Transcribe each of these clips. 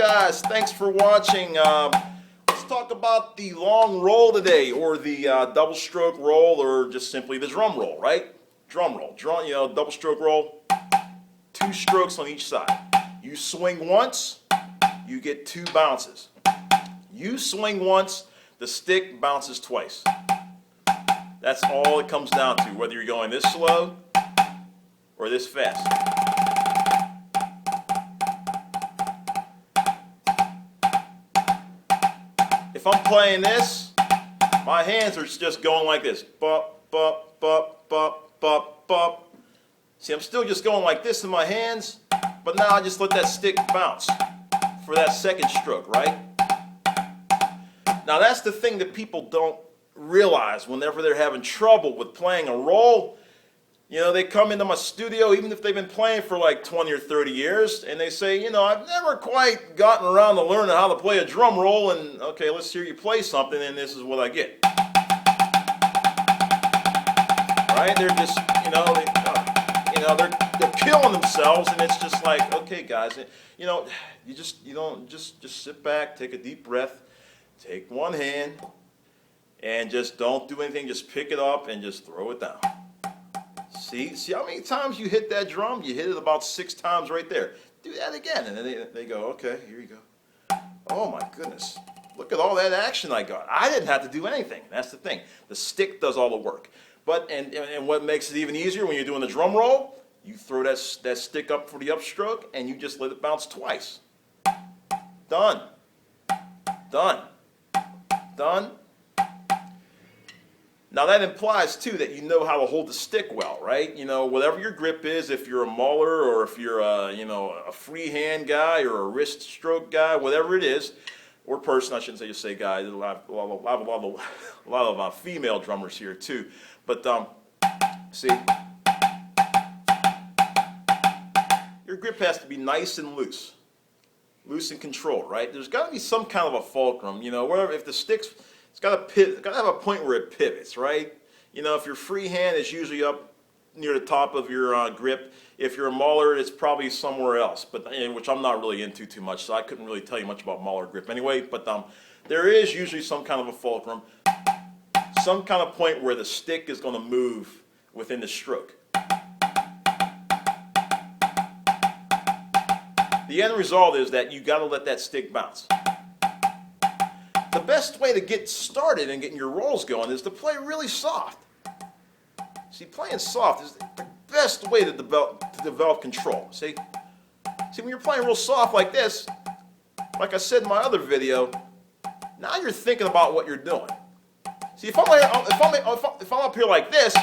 guys, thanks for watching. Let's talk about the long roll today, or the double stroke roll, or just simply the drum roll, right? Drum roll, double stroke roll, 2 strokes on each side. You swing once, you get 2 bounces. You swing once, the stick bounces twice. That's all it comes down to, whether you're going this slow or this fast. If I'm playing this, my hands are just going like this. Bop, bop, bop, bop, bop, bop. See, I'm still just going like this in my hands, but now I just let that stick bounce for that second stroke, right? Now that's the thing that people don't realize whenever they're having trouble with playing a roll. You know, they come into my studio, even if they've been playing for like 20 or 30 years, and they say, you know, I've never quite gotten around to learning how to play a drum roll, and okay, let's hear you play something, and this is what I get. Right? They're just, they're killing themselves, and it's just like, okay, guys, you don't just sit back, take a deep breath, take one hand, and just don't do anything. Just pick it up and just throw it down. See how many times you hit that drum? You hit it about 6 times right there. Do that again, and then they go, okay, here you go. Oh my goodness, look at all that action I got. I didn't have to do anything. That's the thing. The stick does all the work. But and what makes it even easier when you're doing the drum roll, you throw that stick up for the upstroke, and you just let it bounce twice. Done. Done. Done. Now that implies too that you know how to hold the stick well, right? You know, whatever your grip is, if you're a mauler or if you're a free hand guy or a wrist stroke guy, whatever it is, or person, I shouldn't say just say guy. There's a lot of female drummers here too. But see, your grip has to be nice and loose and controlled, right? There's got to be some kind of a fulcrum, wherever, if the stick's, it's got to have a point where it pivots, right? If your free hand is usually up near the top of your grip. If you're a mauler, it's probably somewhere else, but which I'm not really into too much, so I couldn't really tell you much about mauler grip anyway. But there is usually some kind of a fulcrum, some kind of point where the stick is going to move within the stroke. The end result is that you got to let that stick bounce. The best way to get started and getting your rolls going is to play really soft. See, playing soft is the best way to develop control. See, when you're playing real soft like this, like I said in my other video, now you're thinking about what you're doing. See, if I'm up here like this,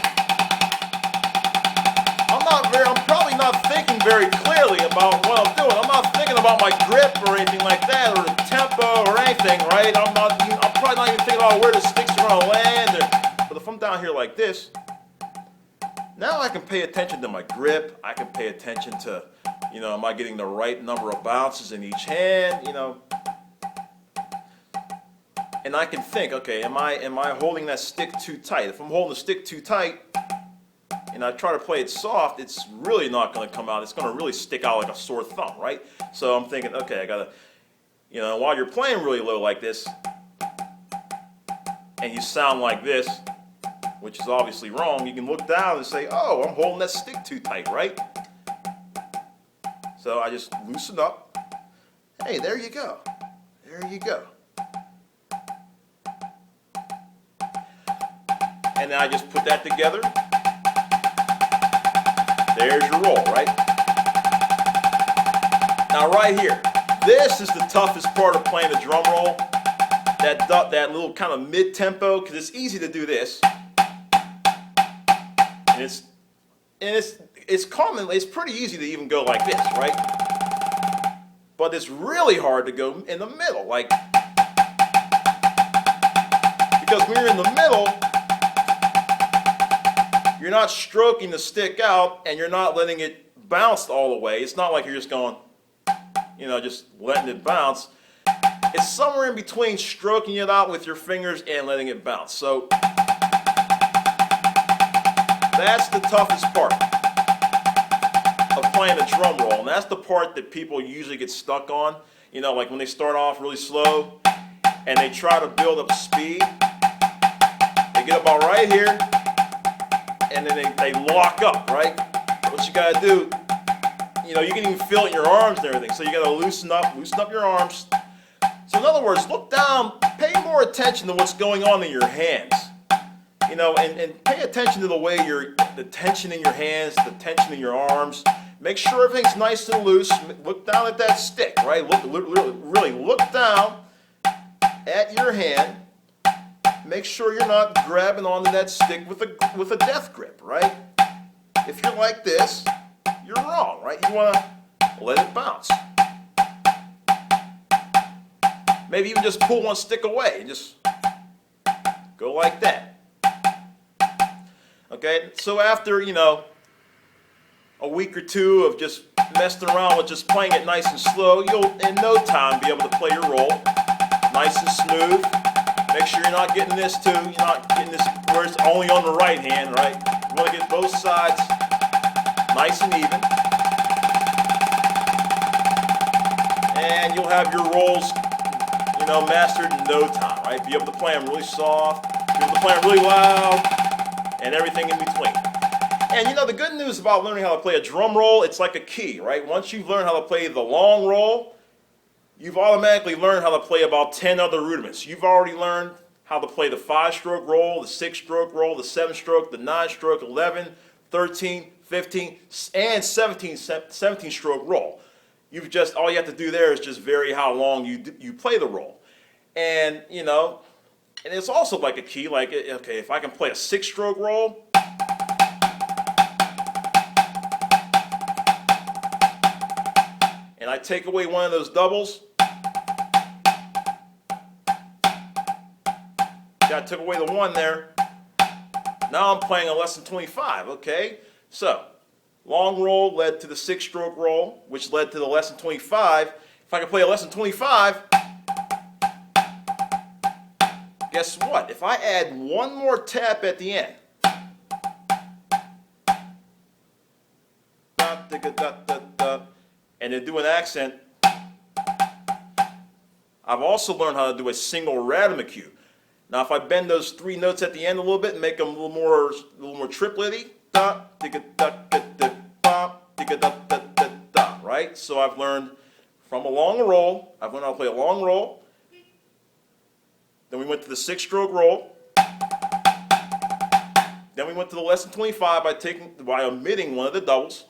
I'm probably not thinking very clearly about what I'm doing. I'm not thinking about my grip or anything like that, or the tempo or anything, right? I'm probably not even thinking about where the sticks are going to land. But if I'm down here like this, now I can pay attention to my grip. I can pay attention to, am I getting the right number of bounces in each hand, And I can think, okay, am I holding that stick too tight? If I'm holding the stick too tight, and I try to play it soft, it's really not going to come out. It's going to really stick out like a sore thumb, right? So I'm thinking, okay, I got to, while you're playing really low like this, and you sound like this, which is obviously wrong, you can look down and say, oh, I'm holding that stick too tight, right? So I just loosen up. Hey, there you go. There you go. And then I just put that together. There's your roll, right? Now right here, this is the toughest part of playing the drum roll. That little kind of mid-tempo, because it's easy to do this. And it's pretty easy to even go like this, right? But it's really hard to go in the middle, because when you're in the middle, you're not stroking the stick out, and you're not letting it bounce all the way. It's not like you're just going, just letting it bounce. It's somewhere in between stroking it out with your fingers and letting it bounce. So that's the toughest part of playing a drum roll, and that's the part that people usually get stuck on. You know, like when they start off really slow and they try to build up speed, they get about right here and then they lock up, right? What you gotta do, you know, you can even feel it in your arms and everything, so you gotta loosen up your arms. So in other words, look down, pay more attention to what's going on in your hands. You know, and pay attention to the way the tension in your hands, the tension in your arms. Make sure everything's nice and loose. Look down at that stick, right? Really look down at your hand. Make sure you're not grabbing onto that stick with a death grip, right? If you're like this, you're wrong, right? You want to let it bounce. Maybe even just pull one stick away and just go like that. Okay, so after, you know, a week or two of just messing around with just playing it nice and slow, you'll in no time be able to play your roll nice and smooth. Make sure you're not getting this too. You're not getting this where it's only on the right hand, right? You want to get both sides nice and even. And you'll have your rolls, you know, mastered in no time, right? Be able to play them really soft, be able to play them really loud, and everything in between. And you know, the good news about learning how to play a drum roll, it's like a key, right? Once you've learned how to play the long roll, you've automatically learned how to play about 10 other rudiments. You've already learned how to play the 5-stroke roll, the 6-stroke roll, the 7-stroke, the 9-stroke, 11, 13, 15, and 17-stroke roll. All you have to do there is just vary how long you play the roll. And, you know, and it's also like a key, like, okay, if I can play a 6-stroke roll, and I take away one of those doubles, I took away the one there, now I'm playing a less than 25, okay? So, long roll led to the 6-stroke roll, which led to the less than 25. If I can play a less than 25, guess what? If I add one more tap at the end, and then do an accent, I've also learned how to do a single Rudiment. Now, if I bend those 3 notes at the end a little bit and make them a little more tripletty, right? So I've learned from a long roll. I've learned how to play a long roll. Then we went to the 6-stroke roll. Then we went to the less than 25 by omitting one of the doubles.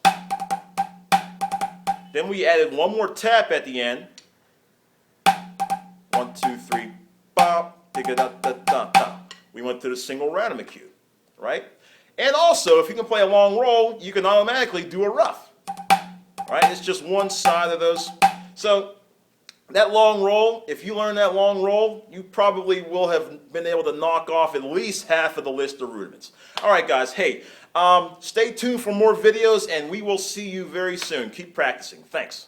Then we added one more tap at the end. 1, 2, 3, bop. We went to the single Rudiment, right? And also, if you can play a long roll, you can automatically do a rough, right? It's just one side of those. So that long roll, if you learn that long roll, you probably will have been able to knock off at least half of the list of rudiments. All right, guys, hey, stay tuned for more videos, and we will see you very soon. Keep practicing. Thanks.